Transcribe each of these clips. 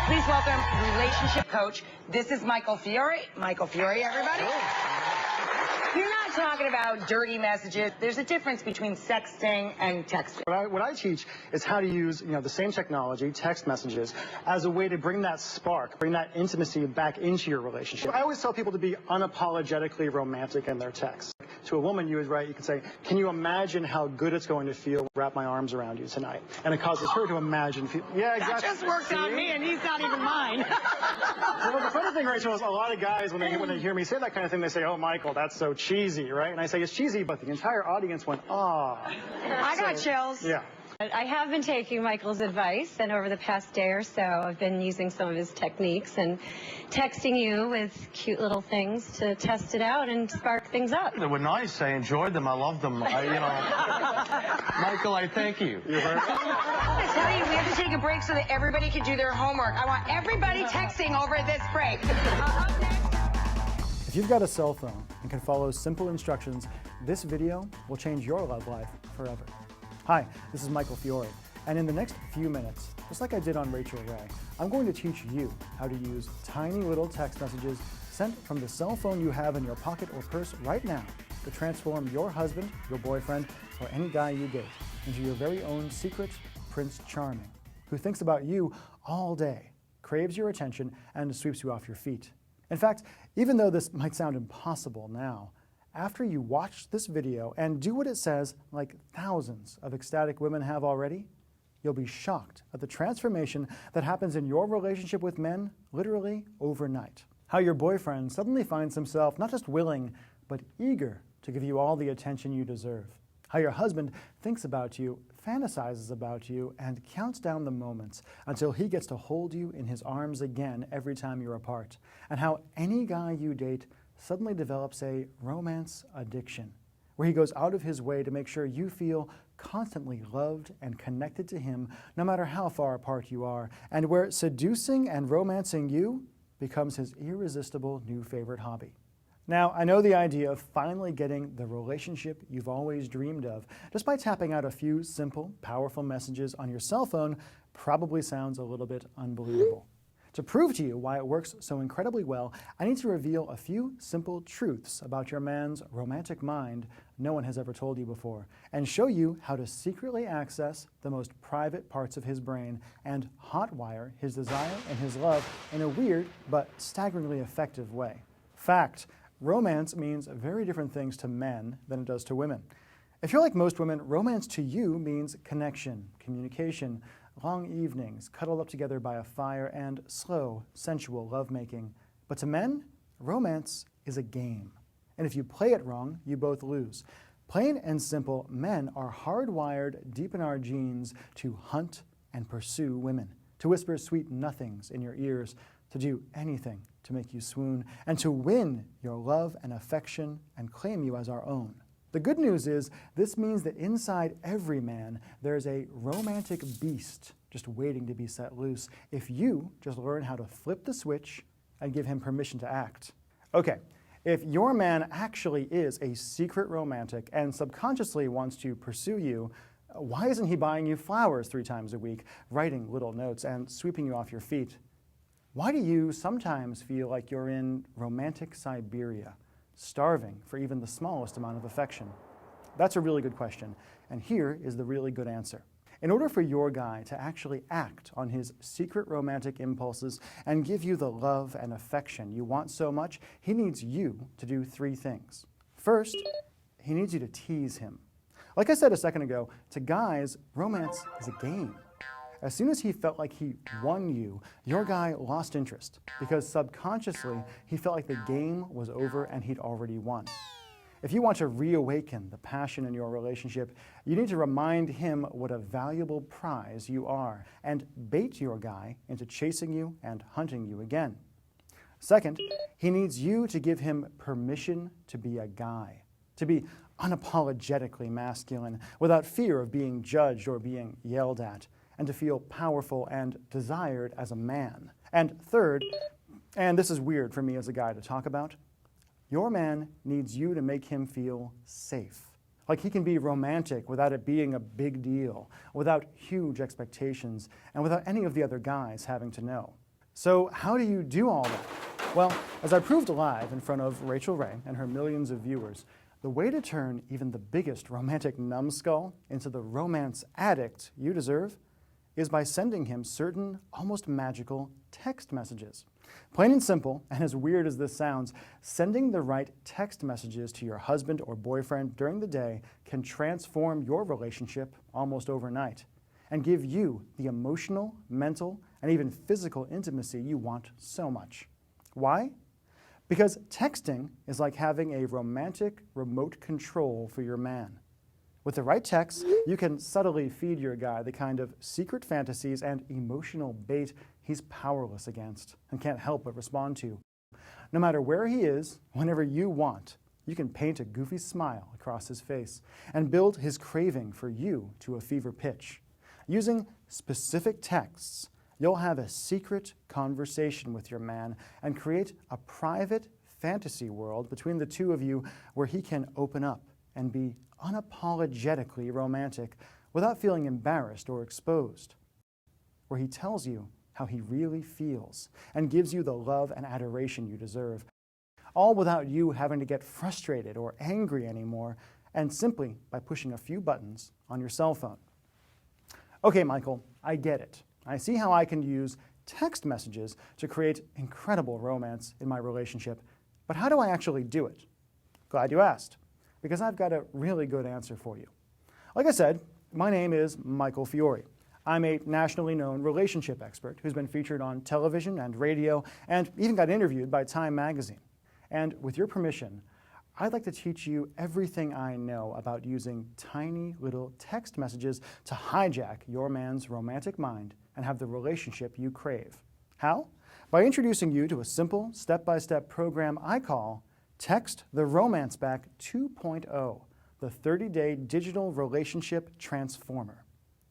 Please welcome relationship coach. This is Michael Fiore. Michael Fiore, everybody. You're not talking about dirty messages. There's a difference between sexting and texting. What I teach is how to use, the same technology, text messages, as a way to bring that spark, bring that intimacy back into your relationship. I always tell people to be unapologetically romantic in their texts. To a woman, you would write, you could say, can you imagine how good it's going to feel to wrap my arms around you tonight? And it causes her to imagine. Yeah, exactly. That just worked on me, and he's not even mine. Well, the funny thing, Rachel, is a lot of guys, when they hear me say that kind of thing, they say, oh, Michael, that's so cheesy, right? And I say, it's cheesy, but the entire audience went, ah. I got chills. Yeah. I have been taking Michael's advice, and over the past day or so, I've been using some of his techniques and texting you with cute little things to test it out and spark things up. They were nice. I enjoyed them. I loved them. Michael, I thank you. I tell you, we have to take a break so that everybody can do their homework. I want everybody texting over this break. Up next. If you've got a cell phone and can follow simple instructions, this video will change your love life forever. Hi, this is Michael Fiore, and in the next few minutes, just like I did on Rachel Ray, I'm going to teach you how to use tiny little text messages sent from the cell phone you have in your pocket or purse right now to transform your husband, your boyfriend, or any guy you date into your very own secret Prince Charming, who thinks about you all day, craves your attention, and sweeps you off your feet. In fact, even though this might sound impossible now, after you watch this video and do what it says, like thousands of ecstatic women have already, you'll be shocked at the transformation that happens in your relationship with men literally overnight. How your boyfriend suddenly finds himself not just willing, but eager to give you all the attention you deserve. How your husband thinks about you, fantasizes about you, and counts down the moments until he gets to hold you in his arms again every time you're apart. And how any guy you date suddenly develops a romance addiction, where he goes out of his way to make sure you feel constantly loved and connected to him, no matter how far apart you are, and where seducing and romancing you becomes his irresistible new favorite hobby. Now, I know the idea of finally getting the relationship you've always dreamed of just by tapping out a few simple, powerful messages on your cell phone probably sounds a little bit unbelievable. To prove to you why it works so incredibly well, I need to reveal a few simple truths about your man's romantic mind no one has ever told you before, and show you how to secretly access the most private parts of his brain and hotwire his desire and his love in a weird but staggeringly effective way. Fact: romance means very different things to men than it does to women. If you're like most women, romance to you means connection, communication, long evenings, cuddled up together by a fire, and slow, sensual lovemaking. But to men, romance is a game. And if you play it wrong, you both lose. Plain and simple, men are hardwired deep in our genes to hunt and pursue women, to whisper sweet nothings in your ears, to do anything to make you swoon, and to win your love and affection and claim you as our own. The good news is this means that inside every man there's a romantic beast just waiting to be set loose if you just learn how to flip the switch and give him permission to act. Okay, if your man actually is a secret romantic and subconsciously wants to pursue you, why isn't he buying you flowers 3 times a week, writing little notes, and sweeping you off your feet? Why do you sometimes feel like you're in romantic Siberia, starving for even the smallest amount of affection? That's a really good question, and here is the really good answer. In order for your guy to actually act on his secret romantic impulses and give you the love and affection you want so much, he needs you to do 3 things. First, he needs you to tease him. Like I said a second ago, to guys, romance is a game. As soon as he felt like he won you, your guy lost interest because subconsciously he felt like the game was over and he'd already won. If you want to reawaken the passion in your relationship, you need to remind him what a valuable prize you are and bait your guy into chasing you and hunting you again. Second, he needs you to give him permission to be a guy, to be unapologetically masculine without fear of being judged or being yelled at, and to feel powerful and desired as a man. And third, and this is weird for me as a guy to talk about, your man needs you to make him feel safe. Like he can be romantic without it being a big deal, without huge expectations, and without any of the other guys having to know. So how do you do all that? Well, as I proved live in front of Rachel Ray and her millions of viewers, the way to turn even the biggest romantic numbskull into the romance addict you deserve is by sending him certain almost magical text messages. Plain and simple, and as weird as this sounds, sending the right text messages to your husband or boyfriend during the day can transform your relationship almost overnight and give you the emotional, mental, and even physical intimacy you want so much. Why? Because texting is like having a romantic remote control for your man. With the right text, you can subtly feed your guy the kind of secret fantasies and emotional bait he's powerless against and can't help but respond to. No matter where he is, whenever you want, you can paint a goofy smile across his face and build his craving for you to a fever pitch. Using specific texts, you'll have a secret conversation with your man and create a private fantasy world between the two of you where he can open up and be unapologetically romantic without feeling embarrassed or exposed, where he tells you how he really feels and gives you the love and adoration you deserve, all without you having to get frustrated or angry anymore, and simply by pushing a few buttons on your cell phone. Okay, Michael, I get it. I see how I can use text messages to create incredible romance in my relationship, but how do I actually do it? Glad you asked, because I've got a really good answer for you. Like I said, my name is Michael Fiore. I'm a nationally known relationship expert who's been featured on television and radio and even got interviewed by Time magazine. And with your permission, I'd like to teach you everything I know about using tiny little text messages to hijack your man's romantic mind and have the relationship you crave. How? By introducing you to a simple step-by-step program I call Text the Romance Back 2.0, the 30-day digital relationship transformer.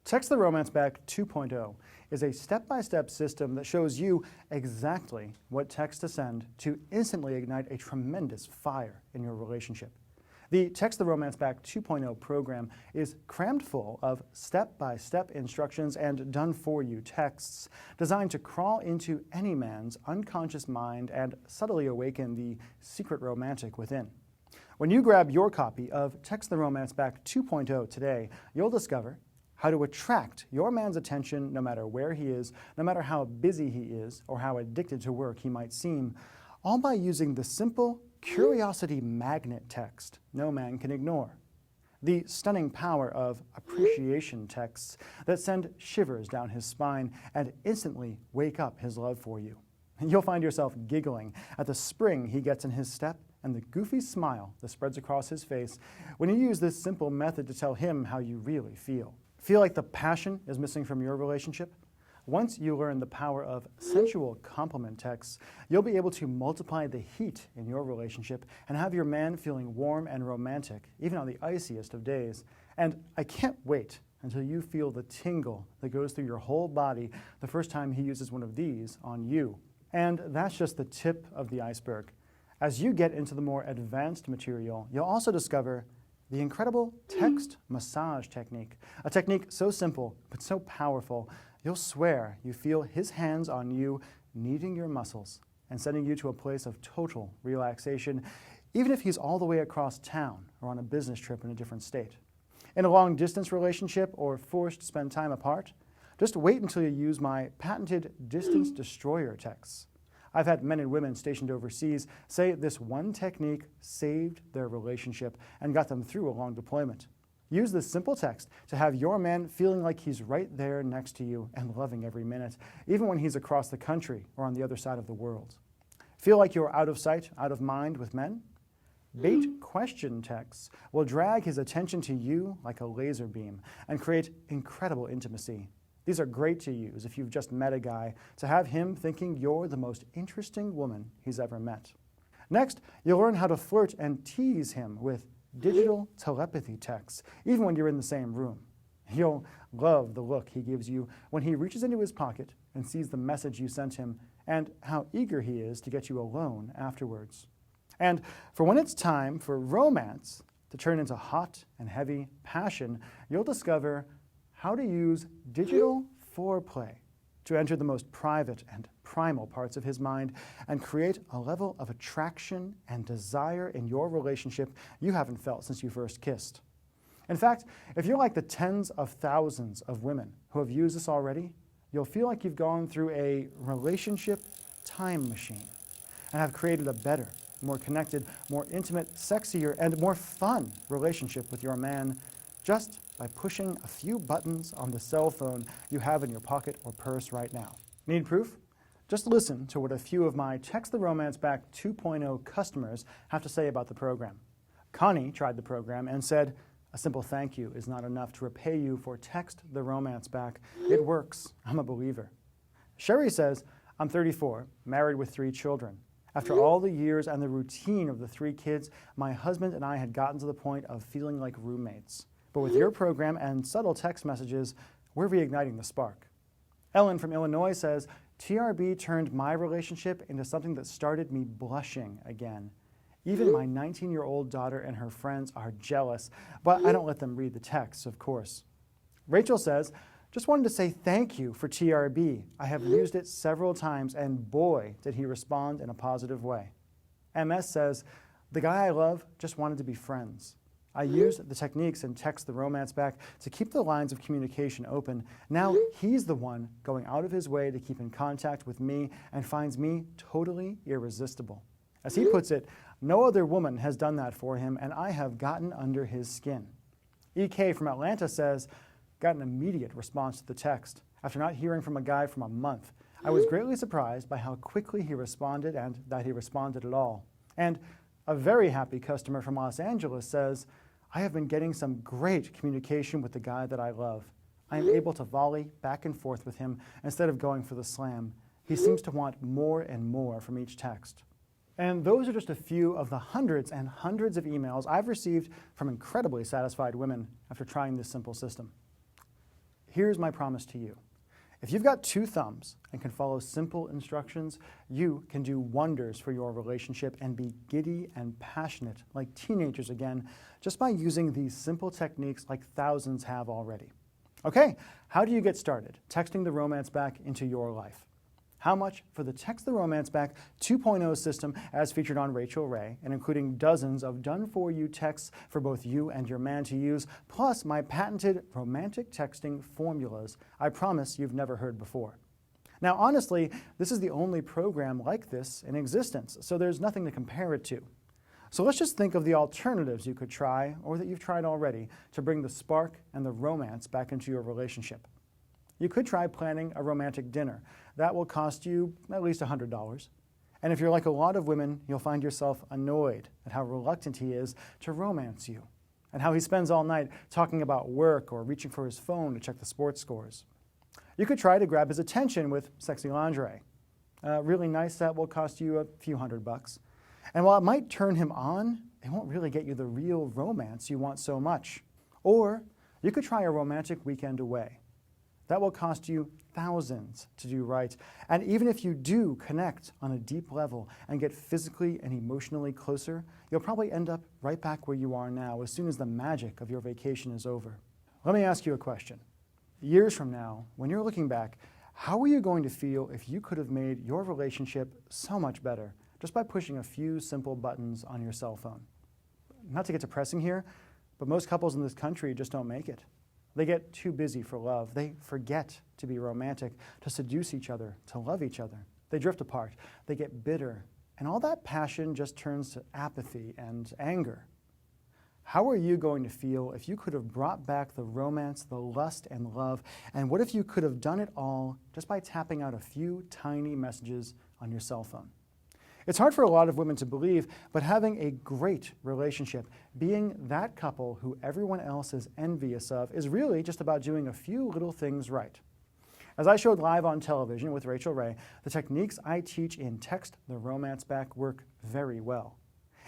Text the Romance Back 2.0 is a step-by-step system that shows you exactly what text to send to instantly ignite a tremendous fire in your relationship. The Text the Romance Back 2.0 program is crammed full of step-by-step instructions and done-for-you texts designed to crawl into any man's unconscious mind and subtly awaken the secret romantic within. When you grab your copy of Text the Romance Back 2.0 today, you'll discover how to attract your man's attention no matter where he is, no matter how busy he is, or how addicted to work he might seem, all by using the simple curiosity magnet text no man can ignore. The stunning power of appreciation texts that send shivers down his spine and instantly wake up his love for you. You'll find yourself giggling at the spring he gets in his step and the goofy smile that spreads across his face when you use this simple method to tell him how you really feel. Feel like the passion is missing from your relationship? Once you learn the power of sensual compliment texts, you'll be able to multiply the heat in your relationship and have your man feeling warm and romantic, even on the iciest of days. And I can't wait until you feel the tingle that goes through your whole body the first time he uses one of these on you. And that's just the tip of the iceberg. As you get into the more advanced material, you'll also discover the incredible text massage technique, a technique so simple but so powerful, you'll swear you feel his hands on you, kneading your muscles and sending you to a place of total relaxation, even if he's all the way across town or on a business trip in a different state. In a long-distance relationship or forced to spend time apart, just wait until you use my patented distance destroyer texts. I've had men and women stationed overseas say this one technique saved their relationship and got them through a long deployment. Use this simple text to have your man feeling like he's right there next to you and loving every minute, even when he's across the country or on the other side of the world. Feel like you're out of sight, out of mind with men? Bait question texts will drag his attention to you like a laser beam and create incredible intimacy. These are great to use if you've just met a guy, to have him thinking you're the most interesting woman he's ever met. Next, you'll learn how to flirt and tease him with digital telepathy texts, even when you're in the same room. You'll love the look he gives you when he reaches into his pocket and sees the message you sent him, and how eager he is to get you alone afterwards. And for when it's time for romance to turn into hot and heavy passion, you'll discover how to use digital foreplay to enter the most private and primal parts of his mind and create a level of attraction and desire in your relationship you haven't felt since you first kissed. In fact, if you're like the tens of thousands of women who have used this already, you'll feel like you've gone through a relationship time machine and have created a better, more connected, more intimate, sexier, and more fun relationship with your man just by pushing a few buttons on the cell phone you have in your pocket or purse right now. Need proof? Just listen to what a few of my Text the Romance Back 2.0 customers have to say about the program. Connie tried the program and said, "A simple thank you is not enough to repay you for Text the Romance Back. It works. I'm a believer." Sherry says, "I'm 34, married with 3 children. After all the years and the routine of the 3 kids, my husband and I had gotten to the point of feeling like roommates. But with your program and subtle text messages, we're reigniting the spark." Ellen from Illinois says, "TRB turned my relationship into something that started me blushing again. Even my 19-year-old daughter and her friends are jealous, but I don't let them read the texts, of course." Rachel says, "Just wanted to say thank you for TRB. I have used it several times, and boy, did he respond in a positive way." MS says, "The guy I love just wanted to be friends. I used the techniques in Text the Romance Back to keep the lines of communication open. Now he's the one going out of his way to keep in contact with me and finds me totally irresistible. As he puts it, no other woman has done that for him, and I have gotten under his skin." EK from Atlanta says, "Got an immediate response to the text. After not hearing from a guy from a month, I was greatly surprised by how quickly he responded and that he responded at all." And a very happy customer from Los Angeles says, "I have been getting some great communication with the guy that I love. I am able to volley back and forth with him instead of going for the slam. He seems to want more and more from each text." And those are just a few of the hundreds and hundreds of emails I've received from incredibly satisfied women after trying this simple system. Here's my promise to you. If you've got 2 thumbs and can follow simple instructions, you can do wonders for your relationship and be giddy and passionate like teenagers again just by using these simple techniques like thousands have already. Okay, how do you get started texting the romance back into your life? How much for the Text the Romance Back 2.0 system as featured on Rachel Ray, and including dozens of done-for-you texts for both you and your man to use, plus my patented romantic texting formulas I promise you've never heard before. Now, honestly, this is the only program like this in existence, so there's nothing to compare it to. So let's just think of the alternatives you could try, or that you've tried already, to bring the spark and the romance back into your relationship. You could try planning a romantic dinner. That will cost you at least $100. And if you're like a lot of women, you'll find yourself annoyed at how reluctant he is to romance you, and how he spends all night talking about work or reaching for his phone to check the sports scores. You could try to grab his attention with sexy lingerie. A really nice set will cost you a few $100. And while it might turn him on, it won't really get you the real romance you want so much. Or you could try a romantic weekend away. That will cost you thousands to do right. And even if you do connect on a deep level and get physically and emotionally closer, you'll probably end up right back where you are now as soon as the magic of your vacation is over. Let me ask you a question. Years from now, when you're looking back, how are you going to feel if you could have made your relationship so much better just by pushing a few simple buttons on your cell phone? Not to get depressing here, but most couples in this country just don't make it. They get too busy for love. They forget to be romantic, to seduce each other, to love each other. They drift apart. They get bitter. And all that passion just turns to apathy and anger. How are you going to feel if you could have brought back the romance, the lust, and love? And what if you could have done it all just by tapping out a few tiny messages on your cell phone? It's hard for a lot of women to believe, but having a great relationship, being that couple who everyone else is envious of, is really just about doing a few little things right. As I showed live on television with Rachel Ray, the techniques I teach in Text the Romance Back work very well.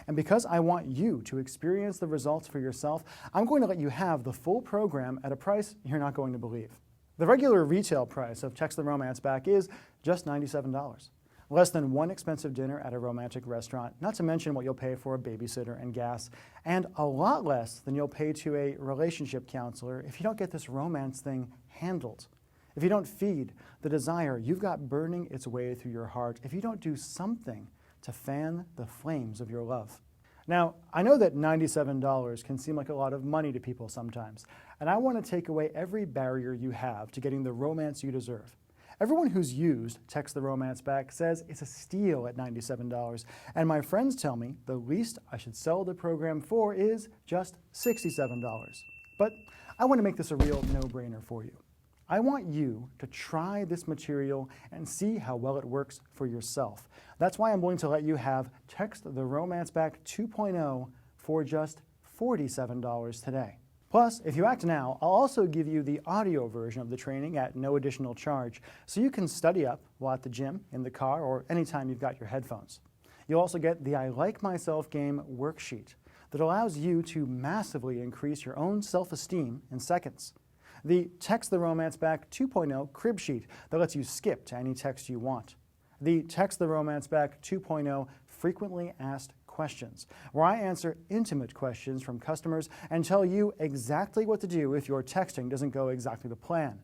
And because I want you to experience the results for yourself, I'm going to let you have the full program at a price you're not going to believe. The regular retail price of Text the Romance Back is just $97. Less than one expensive dinner at a romantic restaurant, not to mention what you'll pay for a babysitter and gas, and a lot less than you'll pay to a relationship counselor if you don't get this romance thing handled. if you don't feed the desire you've got burning its way through your heart, if you don't do something to fan the flames of your love. Now, I know that $97 can seem like a lot of money to people sometimes, and I want to take away every barrier you have to getting the romance you deserve. Everyone who's used Text the Romance Back says it's a steal at $97, and my friends tell me the least I should sell the program for is just $67. But I want to make this a real no-brainer for you. I want you to try this material and see how well it works for yourself. That's why I'm willing to let you have Text the Romance Back 2.0 for just $47 today. Plus, if you act now, I'll also give you the audio version of the training at no additional charge, so you can study up while at the gym, in the car, or anytime you've got your headphones. You'll also get the I Like Myself Game worksheet that allows you to massively increase your own self-esteem in seconds. The Text the Romance Back 2.0 crib sheet that lets you skip to any text you want. The Text the Romance Back 2.0 frequently asked questions, where I answer intimate questions from customers and tell you exactly what to do if your texting doesn't go exactly to plan.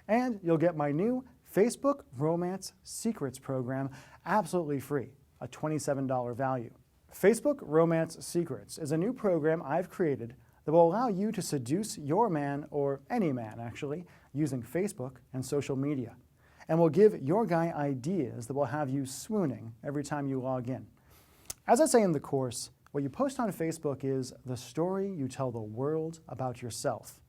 And you'll get my new Facebook Romance Secrets program absolutely free, a $27 value. Facebook Romance Secrets is a new program I've created that will allow you to seduce your man, or any man actually, using Facebook and social media, and will give your guy ideas that will have you swooning every time you log in. As I say in the course, what you post on Facebook is the story you tell the world about yourself.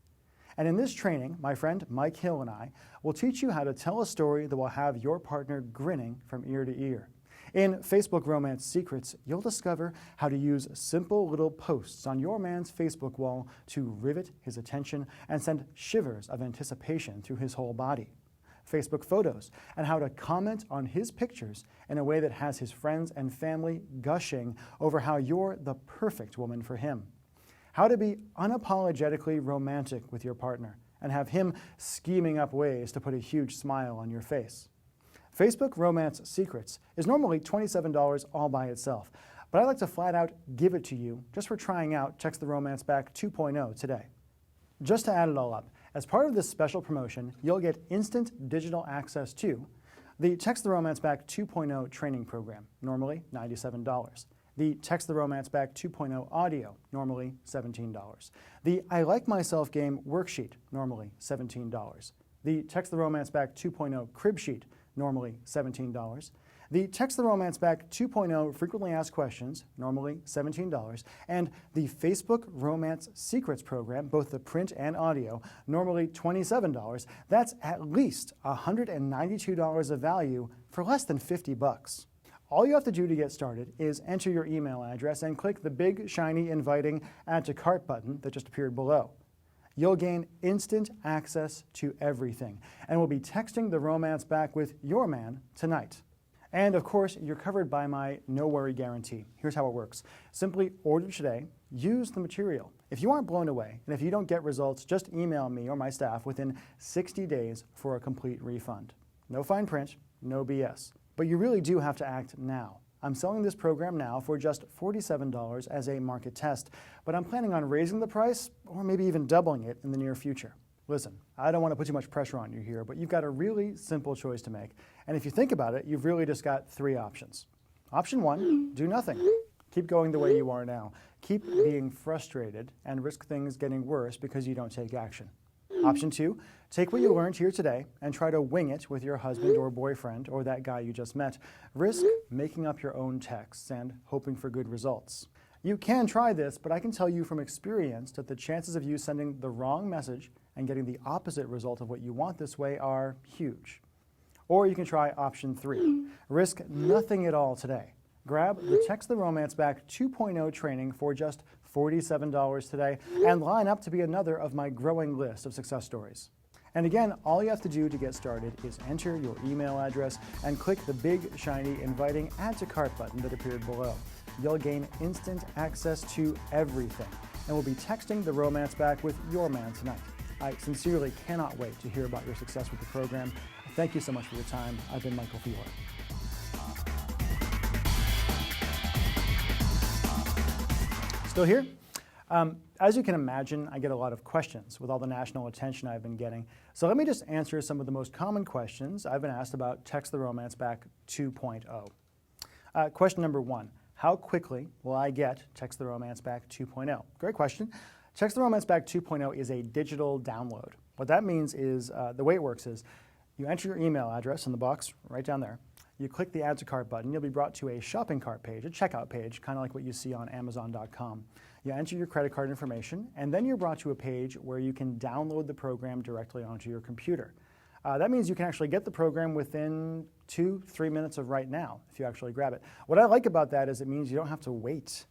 And in this training, my friend Mike Hill and I will teach you how to tell a story that will have your partner grinning from ear to ear. In Facebook Romance Secrets, you'll discover how to use simple little posts on your man's Facebook wall to rivet his attention and send shivers of anticipation through his whole body. Facebook photos, and how to comment on his pictures in a way that has his friends and family gushing over how you're the perfect woman for him. How to be unapologetically romantic with your partner and have him scheming up ways to put a huge smile on your face. Facebook Romance Secrets is normally $27 all by itself, but I'd like to flat out give it to you just for trying out Text the Romance Back 2.0 today. Just to add it all up, as part of this special promotion, you'll get instant digital access to the Text the Romance Back 2.0 training program, normally $97. The Text the Romance Back 2.0 audio, normally $17. The I Like Myself Game worksheet, normally $17. The Text the Romance Back 2.0 crib sheet, normally $17. The Text the Romance Back 2.0 frequently asked questions, normally $17, and the Facebook Romance Secrets program, both the print and audio, normally $27. That's at least $192 of value for less than $50. All you have to do to get started is enter your email address and click the big, shiny, inviting Add to Cart button that just appeared below. You'll gain instant access to everything, and we'll be texting the romance back with your man tonight. And of course, you're covered by my no worry guarantee. Here's how it works. Simply order today, use the material. If you aren't blown away, and if you don't get results, just email me or my staff within 60 days for a complete refund. No fine print, no BS. But you really do have to act now. I'm selling this program now for just $47 as a market test, but I'm planning on raising the price or maybe even doubling it in the near future. Listen, I don't want to put too much pressure on you here, but you've got a really simple choice to make. And if you think about it, you've really just got three options. Option one, do nothing. Keep going the way you are now. Keep being frustrated and risk things getting worse because you don't take action. Option two, take what you learned here today and try to wing it with your husband or boyfriend or that guy you just met. Risk making up your own texts and hoping for good results. You can try this, but I can tell you from experience that the chances of you sending the wrong message and getting the opposite result of what you want this way are huge. Or you can try option three. Risk nothing at all today. Grab the Text the Romance Back 2.0 training for just $47 today and line up to be another of my growing list of success stories. And again, all you have to do to get started is enter your email address and click the big, shiny, inviting Add to Cart button that appeared below. You'll gain instant access to everything, and we'll be texting the romance back with your man tonight. I sincerely cannot wait to hear about your success with the program. Thank you so much for your time. I've been Michael Fiore. Still here? As you can imagine, I get a lot of questions with all the national attention I've been getting. So let me just answer some of the most common questions I've been asked about Text the Romance Back 2.0. Question number 1, how quickly will I get Text the Romance Back 2.0? Great question. Text the Romance Back 2.0 is a digital download. What that means is, the way it works is, you enter your email address in the box right down there. You click the Add to Cart button. You'll be brought to a shopping cart page, a checkout page, kind of like what you see on Amazon.com. You enter your credit card information, and then you're brought to a page where you can download the program directly onto your computer. That means you can actually get the program within 2-3 minutes of right now, if you actually grab it. What I like about that is it means you don't have to wait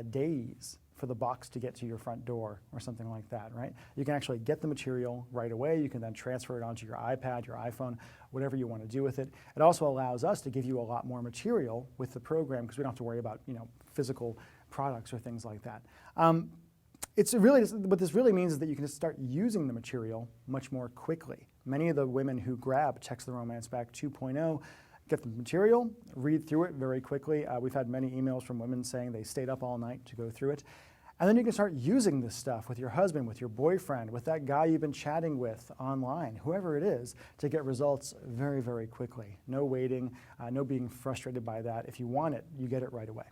days for the box to get to your front door or something like that, right? You can actually get the material right away. You can then transfer it onto your iPad, your iPhone, whatever you want to do with it. It also allows us to give you a lot more material with the program because we don't have to worry about, physical products or things like that. What this really means is that you can just start using the material much more quickly. Many of the women who grab Text the Romance Back 2.0 get the material, read through it very quickly. We've had many emails from women saying they stayed up all night to go through it. And then you can start using this stuff with your husband, with your boyfriend, with that guy you've been chatting with online, whoever it is, to get results very, very quickly. No waiting, no being frustrated by that. If you want it, you get it right away.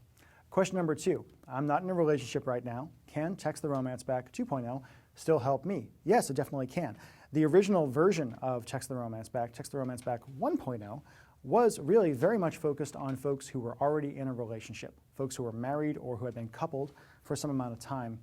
Question number 2, I'm not in a relationship right now. Can Text the Romance Back 2.0 still help me? Yes, it definitely can. The original version of Text the Romance Back 1.0, was really very much focused on folks who were already in a relationship, folks who were married or who had been coupled for some amount of time.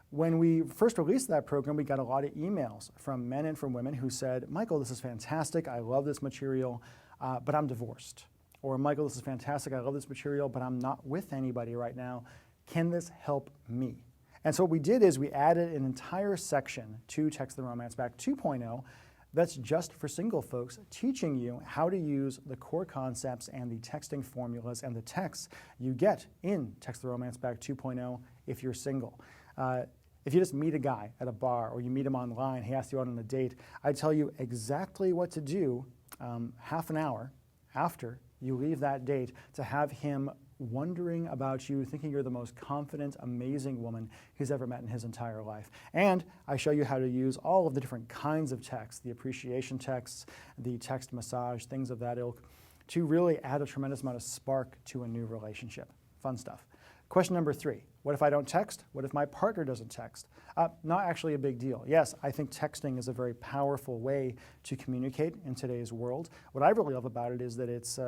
When we first released that program, we got a lot of emails from men and from women who said, Michael, this is fantastic, I love this material, but I'm divorced. Or Michael, this is fantastic, I love this material, but I'm not with anybody right now. Can this help me? And so what we did is we added an entire section to Text the Romance Back 2.0 that's just for single folks, teaching you how to use the core concepts and the texting formulas and the texts you get in Text the Romance Back 2.0 if you're single. If you just meet a guy at a bar or you meet him online, he asks you out on a date, I tell you exactly what to do half an hour after you leave that date to have him wondering about you, thinking you're the most confident, amazing woman he's ever met in his entire life. And I show you how to use all of the different kinds of texts, the appreciation texts, the text massage, things of that ilk, to really add a tremendous amount of spark to a new relationship. Fun stuff. Question number 3, what if I don't text? What if my partner doesn't text? Not actually a big deal. Yes, I think texting is a very powerful way to communicate in today's world. What I really love about it is that it's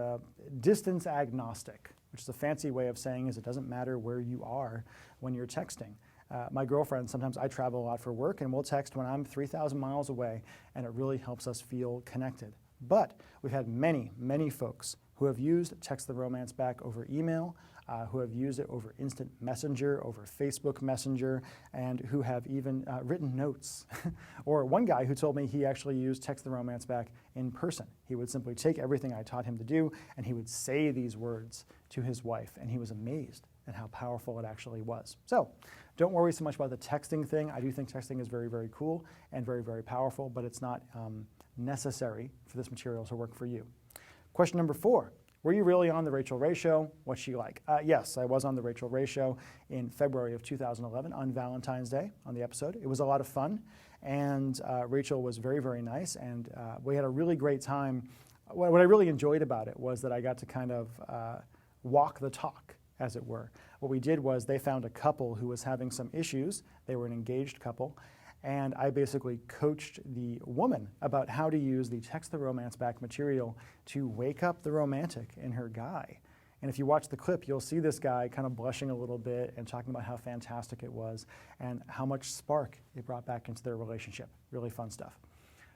distance agnostic, which is a fancy way of saying is it doesn't matter where you are when you're texting. My girlfriend, sometimes I travel a lot for work, and we'll text when I'm 3,000 miles away, and it really helps us feel connected. But we've had many, many folks who have used Text the Romance Back over email, who have used it over Instant Messenger, over Facebook Messenger, and who have even written notes. Or one guy who told me he actually used Text the Romance Back in person. He would simply take everything I taught him to do, and he would say these words to his wife, and he was amazed at how powerful it actually was. So don't worry so much about the texting thing. I do think texting is very, very cool and very, very powerful, but it's not necessary for this material to work for you. Question number 4. Were you really on the Rachel Ray Show? What's she like? Yes, I was on the Rachel Ray Show in February of 2011 on Valentine's Day on the episode. It was a lot of fun, and Rachel was very, very nice, and we had a really great time. What I really enjoyed about it was that I got to kind of walk the talk, as it were. What we did was they found a couple who was having some issues. They were an engaged couple, and I basically coached the woman about how to use the Text the Romance Back material to wake up the romantic in her guy. And if you watch the clip, you'll see this guy kind of blushing a little bit and talking about how fantastic it was and how much spark it brought back into their relationship. Really fun stuff.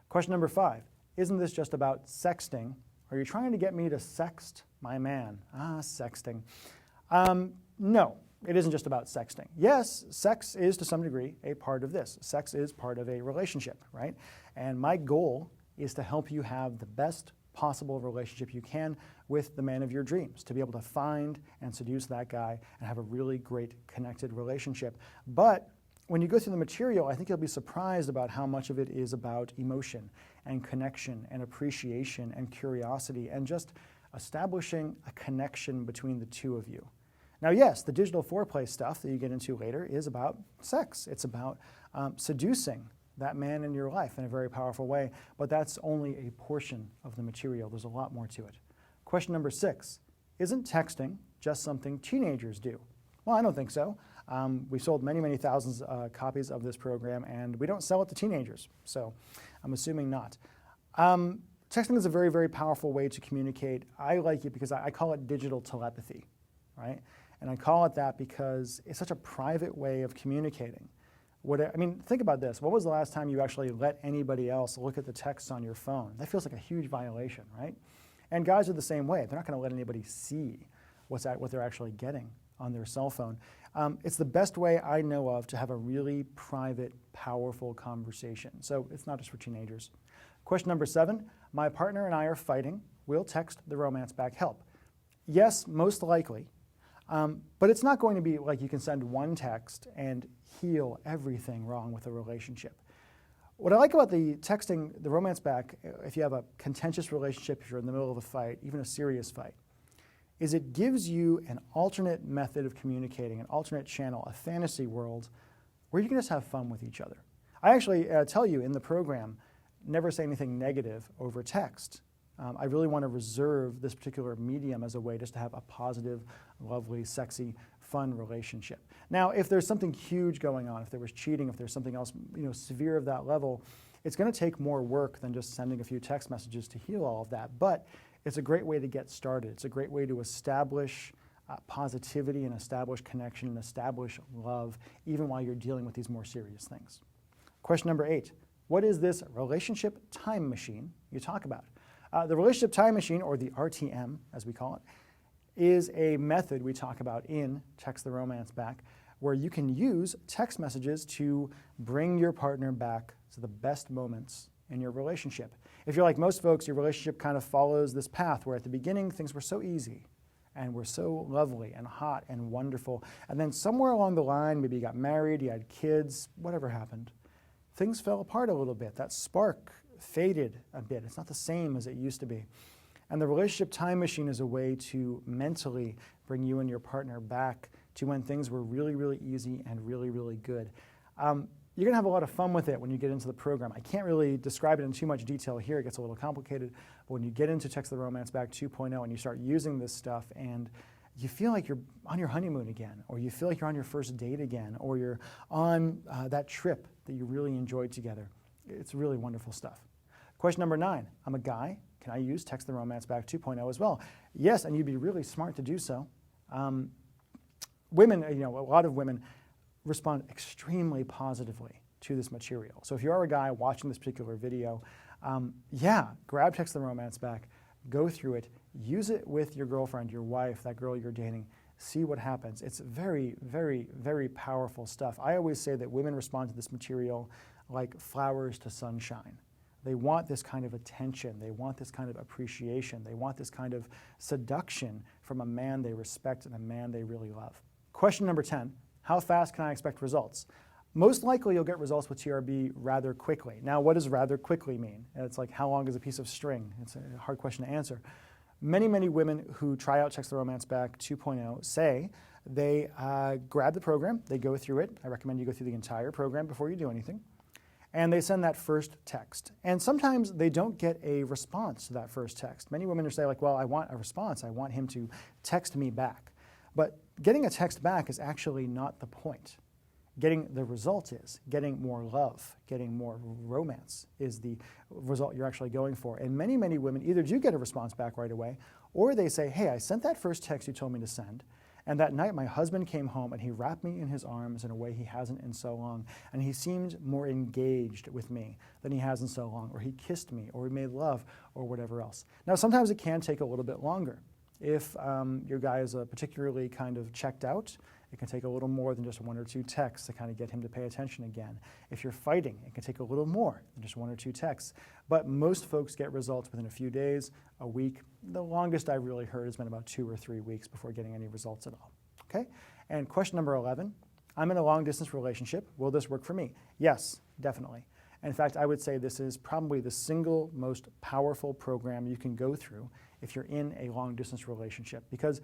Question number 5, isn't this just about sexting? Are you trying to get me to sext my man? Sexting. No. It isn't just about sexting. Yes, sex is to some degree a part of this. Sex is part of a relationship, right? And my goal is to help you have the best possible relationship you can with the man of your dreams, to be able to find and seduce that guy and have a really great connected relationship. But when you go through the material, I think you'll be surprised about how much of it is about emotion and connection and appreciation and curiosity and just establishing a connection between the two of you. Now, yes, the digital foreplay stuff that you get into later is about sex. It's about seducing that man in your life in a very powerful way, but that's only a portion of the material. There's a lot more to it. Question number 6, isn't texting just something teenagers do? Well, I don't think so. We've sold many, many thousands copies of this program, and we don't sell it to teenagers, so I'm assuming not. Texting is a very, very powerful way to communicate. I like it because I call it digital telepathy, right? And I call it that because it's such a private way of communicating. I mean, think about this. When was the last time you actually let anybody else look at the texts on your phone? That feels like a huge violation, right? And guys are the same way. They're not going to let anybody see what they're actually getting on their cell phone. It's the best way I know of to have a really private, powerful conversation. So it's not just for teenagers. Question number 7, my partner and I are fighting. Will text the romance back help? Yes, most likely. But it's not going to be like you can send one text and heal everything wrong with a relationship. What I like about the texting the romance back, if you have a contentious relationship, if you're in the middle of a fight, even a serious fight, is it gives you an alternate method of communicating, an alternate channel, a fantasy world where you can just have fun with each other. I actually tell you in the program, never say anything negative over text. I really want to reserve this particular medium as a way just to have a positive, lovely, sexy, fun relationship. Now, if there's something huge going on, if there was cheating, if there's something else, severe of that level, it's going to take more work than just sending a few text messages to heal all of that. But it's a great way to get started. It's a great way to establish positivity and establish connection and establish love, even while you're dealing with these more serious things. Question number 8, what is this relationship time machine you talk about? The relationship time machine, or the RTM, as we call it, is a method we talk about in Text the Romance Back, where you can use text messages to bring your partner back to the best moments in your relationship. If you're like most folks, your relationship kind of follows this path where at the beginning things were so easy and were so lovely and hot and wonderful, and then somewhere along the line, maybe you got married, you had kids, whatever happened, things fell apart a little bit. That spark faded a bit. It's not the same as it used to be. And the relationship time machine is a way to mentally bring you and your partner back to when things were really, really easy and really, really good. You're going to have a lot of fun with it when you get into the program. I can't really describe it in too much detail here. It gets a little complicated. But when you get into Text the Romance Back 2.0 and you start using this stuff and you feel like you're on your honeymoon again, or you feel like you're on your first date again, or you're on that trip that you really enjoyed together, it's really wonderful stuff. Question number 9, I'm a guy. Can I use Text the Romance Back 2.0 as well? Yes, and you'd be really smart to do so. Women, a lot of women respond extremely positively to this material. So if you are a guy watching this particular video, grab Text the Romance Back, go through it, use it with your girlfriend, your wife, that girl you're dating, see what happens. It's very, very, very powerful stuff. I always say that women respond to this material like flowers to sunshine. They want this kind of attention. They want this kind of appreciation. They want this kind of seduction from a man they respect and a man they really love. Question number 10, how fast can I expect results? Most likely you'll get results with TRB rather quickly. Now, what does rather quickly mean? It's like, how long is a piece of string? It's a hard question to answer. Many, many women who try out Text the Romance Back 2.0 say they grab the program, they go through it. I recommend you go through the entire program before you do anything. And they send that first text. And sometimes they don't get a response to that first text. Many women are saying, like, well, I want a response. I want him to text me back. But getting a text back is actually not the point. Getting the result is getting more love, getting more romance is the result you're actually going for. And many, many women either do get a response back right away, or they say, hey, I sent that first text you told me to send, and that night my husband came home and he wrapped me in his arms in a way he hasn't in so long, and he seemed more engaged with me than he has in so long, or he kissed me, or we made love, or whatever else. Now, sometimes it can take a little bit longer. If your guy is particularly kind of checked out, it can take a little more than just 1 or 2 texts to kind of get him to pay attention again. If you're fighting, it can take a little more than just 1 or 2 texts. But most folks get results within a few days, a week. The longest I've really heard has been about 2 or 3 weeks before getting any results at all. Okay? And question number 11, I'm in a long-distance relationship. Will this work for me? Yes, definitely. In fact, I would say this is probably the single most powerful program you can go through if you're in a long-distance relationship, because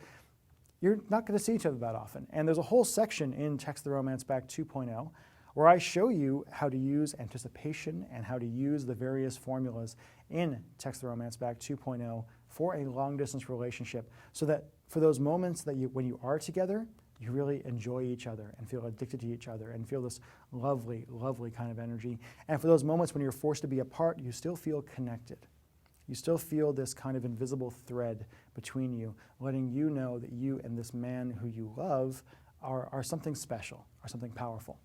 you're not going to see each other that often. And there's a whole section in Text the Romance Back 2.0 where I show you how to use anticipation and how to use the various formulas in Text the Romance Back 2.0 for a long-distance relationship, so that for those moments that when you are together, you really enjoy each other and feel addicted to each other and feel this lovely, lovely kind of energy. And for those moments when you're forced to be apart, you still feel connected. You still feel this kind of invisible thread between you, letting you know that you and this man who you love are something special, are something powerful.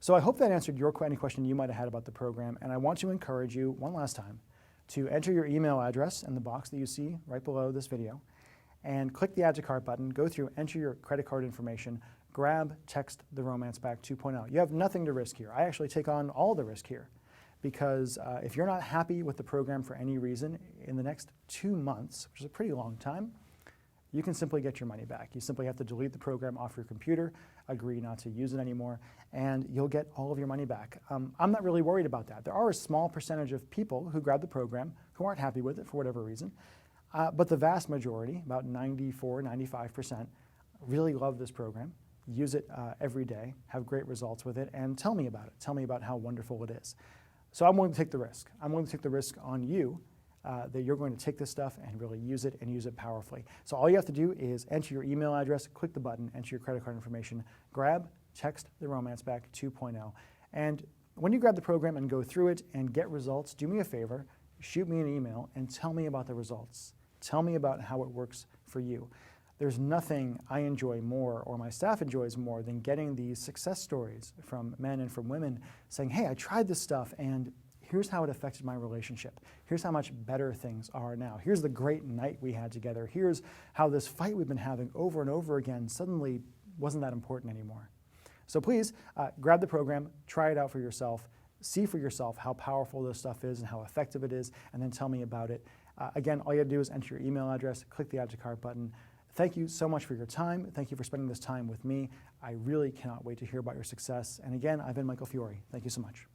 So I hope that answered any question you might have had about the program, and I want to encourage you one last time to enter your email address in the box that you see right below this video, and click the Add to Cart button, go through, enter your credit card information, grab Text the Romance Back 2.0. You have nothing to risk here. I actually take on all the risk here, because if you're not happy with the program for any reason, in the next 2 months, which is a pretty long time, you can simply get your money back. You simply have to delete the program off your computer, agree not to use it anymore, and you'll get all of your money back. I'm not really worried about that. There are a small percentage of people who grab the program who aren't happy with it for whatever reason, but the vast majority, about 94, 95%, really love this program, use it every day, have great results with it, and tell me about it. Tell me about how wonderful it is. So I'm willing to take the risk. I'm willing to take the risk on you that you're going to take this stuff and really use it and use it powerfully. So all you have to do is enter your email address, click the button, enter your credit card information, grab Text the Romance Back 2.0. And when you grab the program and go through it and get results, do me a favor, shoot me an email and tell me about the results. Tell me about how it works for you. There's nothing I enjoy more, or my staff enjoys more, than getting these success stories from men and from women saying, hey, I tried this stuff and here's how it affected my relationship. Here's how much better things are now. Here's the great night we had together. Here's how this fight we've been having over and over again suddenly wasn't that important anymore. So please grab the program, try it out for yourself, see for yourself how powerful this stuff is and how effective it is, and then tell me about it. Again, all you have to do is enter your email address, click the Add to Cart button. Thank you so much for your time. Thank you for spending this time with me. I really cannot wait to hear about your success. And again, I've been Michael Fiore. Thank you so much.